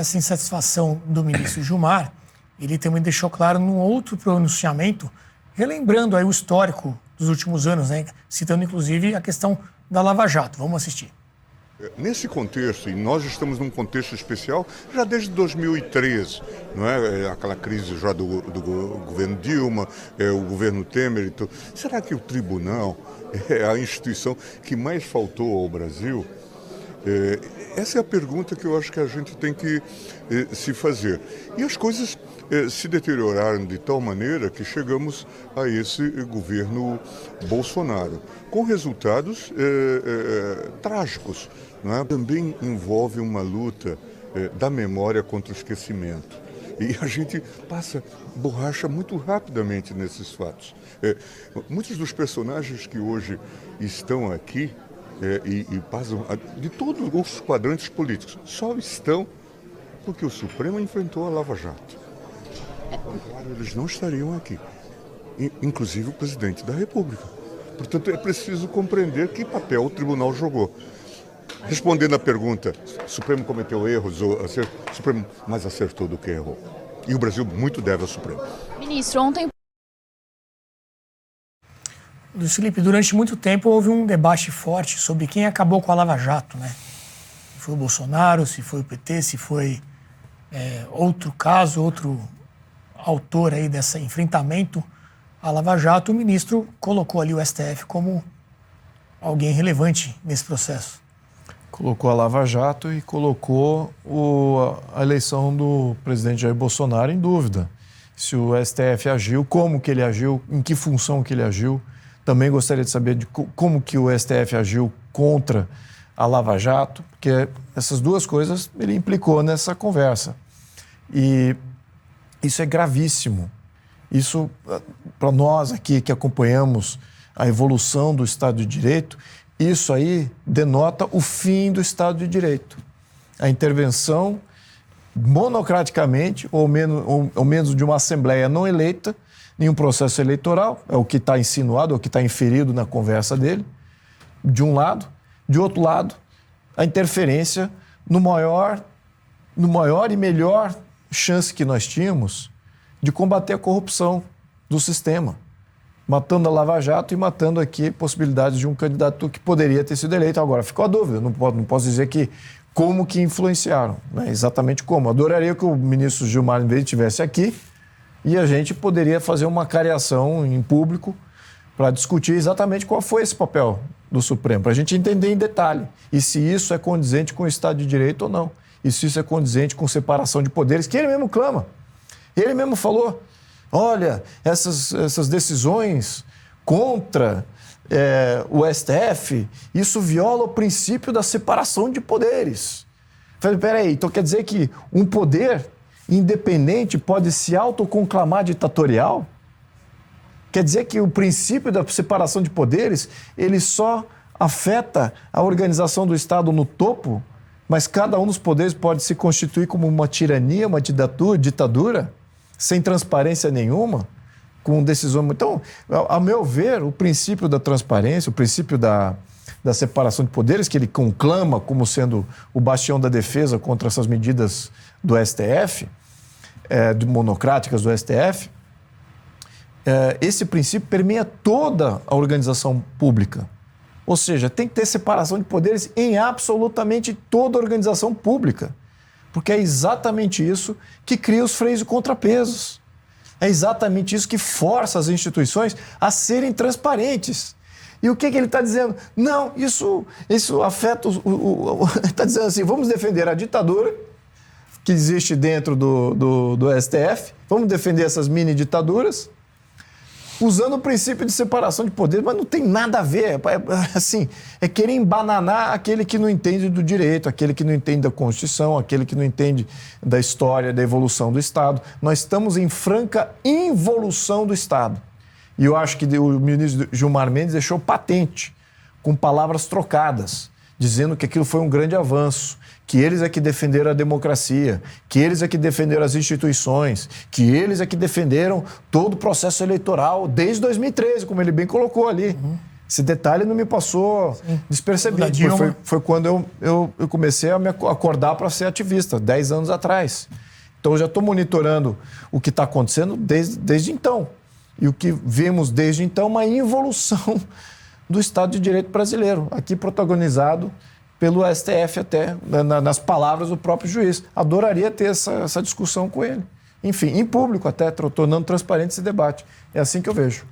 essa insatisfação do ministro Gilmar, ele também deixou claro num outro pronunciamento, relembrando aí o histórico dos últimos anos, né? Citando inclusive a questão da Lava Jato. Vamos assistir. Nesse contexto, e nós estamos num contexto especial já desde 2013, não é? Aquela crise já do governo Dilma, o governo Temer e tudo. Será que o tribunal é a instituição que mais faltou ao Brasil? Essa é a pergunta que eu acho que a gente tem que se fazer. E as coisas se deterioraram de tal maneira que chegamos a esse governo Bolsonaro, com resultados trágicos. Não é? Também envolve uma luta da memória contra o esquecimento. E a gente passa borracha muito rapidamente nesses fatos. Muitos dos personagens que hoje estão aqui e passam de todos os quadrantes políticos só estão porque o Supremo enfrentou a Lava Jato. Claro, eles não estariam aqui, inclusive o presidente da República. Portanto, é preciso compreender que papel o tribunal jogou. Respondendo à pergunta, o Supremo cometeu erros, o Supremo mais acertou do que errou. E o Brasil muito deve ao Supremo. Ministro, ontem... Luiz Felipe, durante muito tempo houve um debate forte sobre quem acabou com a Lava Jato, né? Se foi o Bolsonaro, se foi o PT, se foi outro caso, outro autor aí desse enfrentamento à Lava Jato. O ministro colocou ali o STF como alguém relevante nesse processo. Colocou a Lava Jato e colocou a eleição do presidente Jair Bolsonaro em dúvida. Se o STF agiu, como que ele agiu, em que função que ele agiu. Também gostaria de saber de como que o STF agiu contra a Lava Jato, porque essas duas coisas ele implicou nessa conversa. E isso é gravíssimo. Isso, para nós aqui que acompanhamos a evolução do Estado de Direito, isso aí denota o fim do Estado de Direito. A intervenção monocraticamente, ou menos de uma Assembleia não eleita, em um processo eleitoral, é o que está insinuado, é o que está inferido na conversa dele, de um lado. De outro lado, a interferência no maior e melhor chance que nós tínhamos de combater a corrupção do sistema, matando a Lava Jato e matando aqui possibilidades de um candidato que poderia ter sido eleito. Agora, ficou a dúvida, não posso dizer que como que influenciaram, né? Exatamente como. Adoraria que o ministro Gilmar Mendes estivesse aqui e a gente poderia fazer uma cariação em público para discutir exatamente qual foi esse papel do Supremo, para a gente entender em detalhe e se isso é condizente com o Estado de Direito ou não, e se isso é condizente com separação de poderes, que ele mesmo clama. Ele mesmo falou, olha, essas decisões contra o STF, isso viola o princípio da separação de poderes. Falei, peraí, então quer dizer que um poder independente pode se autoconclamar ditatorial? Quer dizer que o princípio da separação de poderes, ele só afeta a organização do Estado no topo, mas cada um dos poderes pode se constituir como uma tirania, uma ditadura, sem transparência nenhuma, com decisão... Então, a meu ver, o princípio da transparência, o princípio da separação de poderes, que ele conclama como sendo o bastião da defesa contra essas medidas do STF, monocráticas do STF, esse princípio permeia toda a organização pública. Ou seja, tem que ter separação de poderes em absolutamente toda a organização pública, porque é exatamente isso que cria os freios e contrapesos. É exatamente isso que força as instituições a serem transparentes. E o que ele está dizendo? Não, isso afeta... Está dizendo assim, vamos defender a ditadura que existe dentro do STF, vamos defender essas mini-ditaduras, usando o princípio de separação de poderes, mas não tem nada a ver. É querer embananar aquele que não entende do direito, aquele que não entende da Constituição, aquele que não entende da história, da evolução do Estado. Nós estamos em franca involução do Estado. E eu acho que o ministro Gilmar Mendes deixou patente, com palavras trocadas, dizendo que aquilo foi um grande avanço, que eles é que defenderam a democracia, que eles é que defenderam as instituições, que eles é que defenderam todo o processo eleitoral desde 2013, como ele bem colocou ali. Esse detalhe não me passou despercebido. Foi quando eu comecei a me acordar para ser ativista, 10 anos atrás. Então, eu já estou monitorando o que está acontecendo desde então. E o que vemos desde então é uma involução do Estado de Direito brasileiro, aqui protagonizado pelo STF até, nas palavras do próprio juiz. Adoraria ter essa discussão com ele. Enfim, em público até, tornando transparente esse debate. É assim que eu vejo.